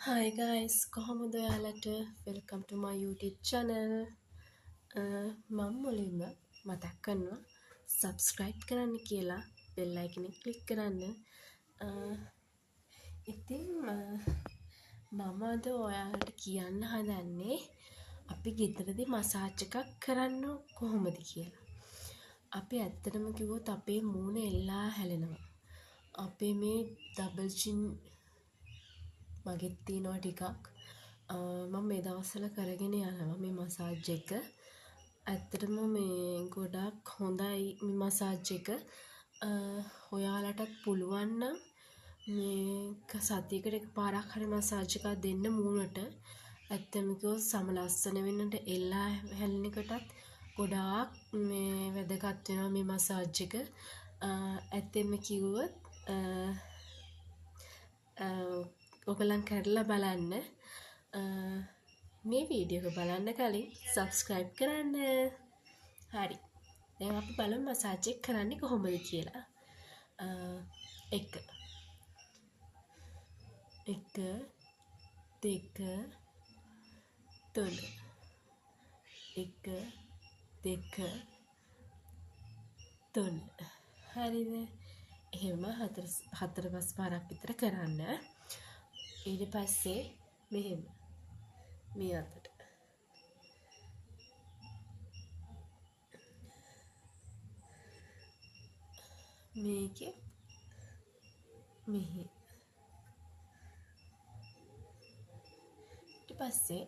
Hi guys, කොහොමද ඔයාලට? Welcome to my YouTube channel. මම මුලින්ම මතක් කරනවා subscribe කරන්න කියලා bell icon එක click කරන්න. ඉතින් මම අද ඔයාලට කියන්න හදන්නේ අපි ගෙදරදී මසාජ් එකක් කරන්න කොහොමද කියලා. අපි ඇත්තටම කිව්වොත් අපේ මූණ එල්ලා හැලෙනවා. අපේ මේ double chin මගෙත් තියෙනවා ටිකක්. මම මේ දවස්වල කරගෙන යනවා මේ මසාජ් එක. ඇත්තටම මේ ගොඩක් හොඳයි මේ මසාජ් එක. ඔයාලටත් පුළුවන් නම් මේ සතියකට එකපාරක් හරි මසාජ් එකක් දෙන්න මූණට. ඇත්තටම කිව්වොත් සම ලස්සන වෙන්නට එල්ලා හැලෙන එකටත් ගොඩාක් මේ වැදගත් වෙනවා මේ මසාජ් එක. ඇත්තෙන්ම කිව්වොත් ඔයගලන් කරලා බලන්න. මේ වීඩියෝ එක බලන්න කලින් subscribe කරන්න. හරි. දැන් අපි බලමු මසාජ් එක කරන්නේ කොහොමද කියලා. 1 2 3 1 2 3 හරිද? එහෙම 4-5 පාරක් විතර කරන්න. ඊට පස්සේ මෙහෙම මේ අතට මේකේ මෙහි ඊට පස්සේ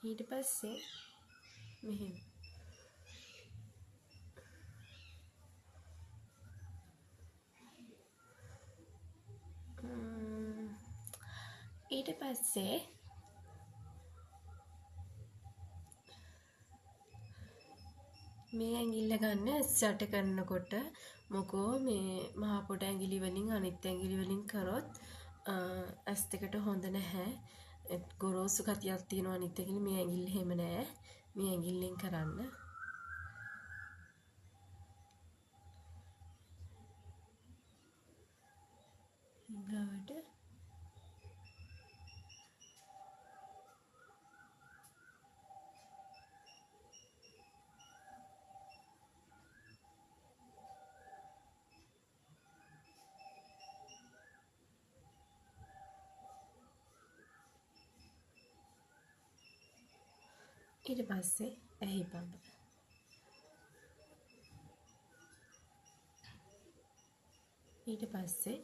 ඊට පස්සේ මෙහෙම ඊට පස්සේ මේ ඇඟිල්ල ගන්න ස්ටාර්ට් කරනකොට මොකෝ මේ මහ පොඩ ඇඟිලි වලින් අනිත් ඇඟිලි වලින් කරොත් ඇස් දෙකට හොඳ නැහැ. ගොරෝසු ගතියක් තියෙනවා අනිත් ඇඟිලි. මේ ඇඟිල්ල එහෙම නෑ. මේ ඇඟිල්ලෙන් කරන්න. ඊගාවට ඊට පස්සේ ඇහි පඹ. ඊට පස්සේ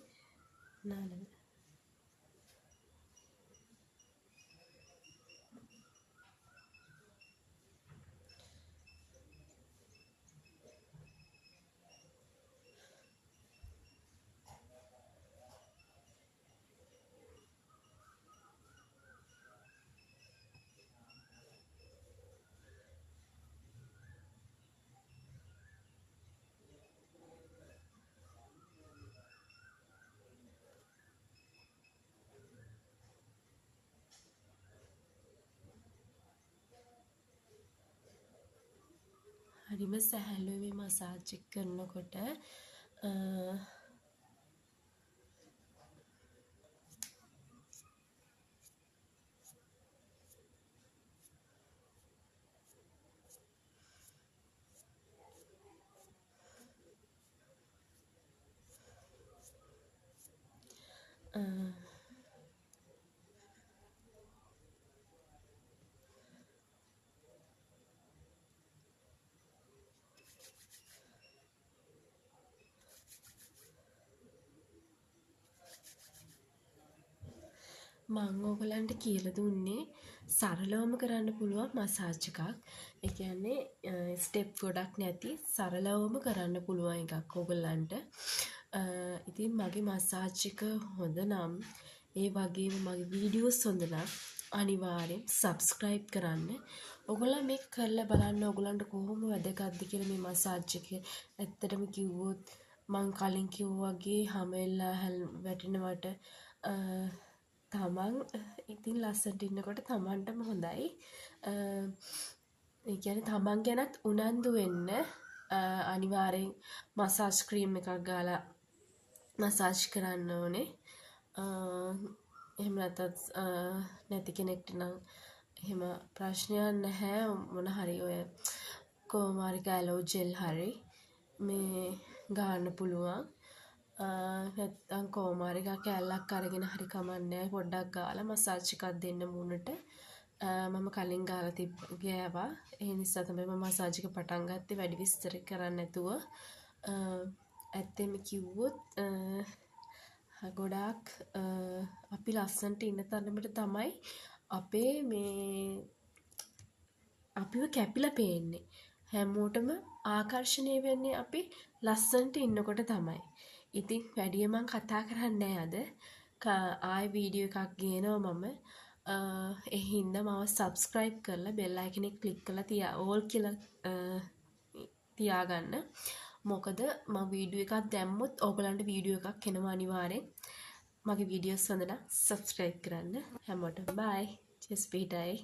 නාලව. හරිම සැහැල්ලුවේ මේ මසාජ් එක කරනකොට. මම ඔයගලන්ට කියලා දුන්නේ සරලවම කරන්න පුළුවන් මසාජ් එකක්. ඒ කියන්නේ ස්ටෙප් ගොඩක් නැති සරලවම කරන්න පුළුවන් එකක් ඔයගලන්ට. ඉතින් මගේ මසාජ් එක හොඳ නම් ඒ වගේම මගේ වීඩියෝස් හොඳ නම් අනිවාර්යෙන් subscribe කරන්න. ඔයගොල්ලෝ මේක කරලා බලන්න ඔයගලන්ට කොහොම වැදගත්ද කියලා මේ මසාජ් එක. ඇත්තටම කිව්වොත් මං කලින් කිව්වා වගේ හැමෙල්ලා වැටෙනවට තමන් ඉතින් ලස්සනට ඉන්නකොට තමන්ටම හොඳයි. ඒ කියන්නේ තමන් ගැනත් උනන්දු වෙන්න අනිවාර්යෙන් මසාජ් ක්‍රීම් එකක් ගාලා මසාජ් කරන්න ඕනේ. එහෙම නැති කෙනෙක්ට නම් එහෙම ප්‍රශ්නයක් නැහැ. මොන හරි ඔය කොමාරික ඇලෝ ජෙල් හරි මේ ගන්න පුළුවන්. නැත්තම් කොමාරික කෑල්ලක් අරගෙන හරි කමන්නේ පොඩ්ඩක් ගාලා මසාජ් එකක් දෙන්න මූණට. මම කලින් ගාලා ගෑවා. ඒ නිසා තමයි මම මසාජ් එක පටන් ගත්තේ වැඩි විස්තර කරන්නේ නැතුව. ඇත්තෙම කිව්වොත් ගොඩාක් අපි ලස්සනට ඉන්න තරමට තමයි අපේ මේ අපිව කැපිලා පේන්නේ. හැමෝටම ආකර්ෂණය වෙන්නේ අපි ලස්සනට ඉන්නකොට තමයි. ඉතින් වැඩිය මං කතා කරන්නේ අද. ආයෙ වීඩියෝ එකක් ගේනවා මම. ඒ හින්දා මාව subscribe කරලා bell icon එක click කරලා all කියලා තියාගන්න. මොකද මම වීඩියෝ එකක් දැම්මොත් ඕගලන්ට වීඩියෝ එකක් එනවා අනිවාර්යෙන්. මගේ වීඩියෝස් හොඳ නම් subscribe කරන්න. හැමෝටම bye. just be day.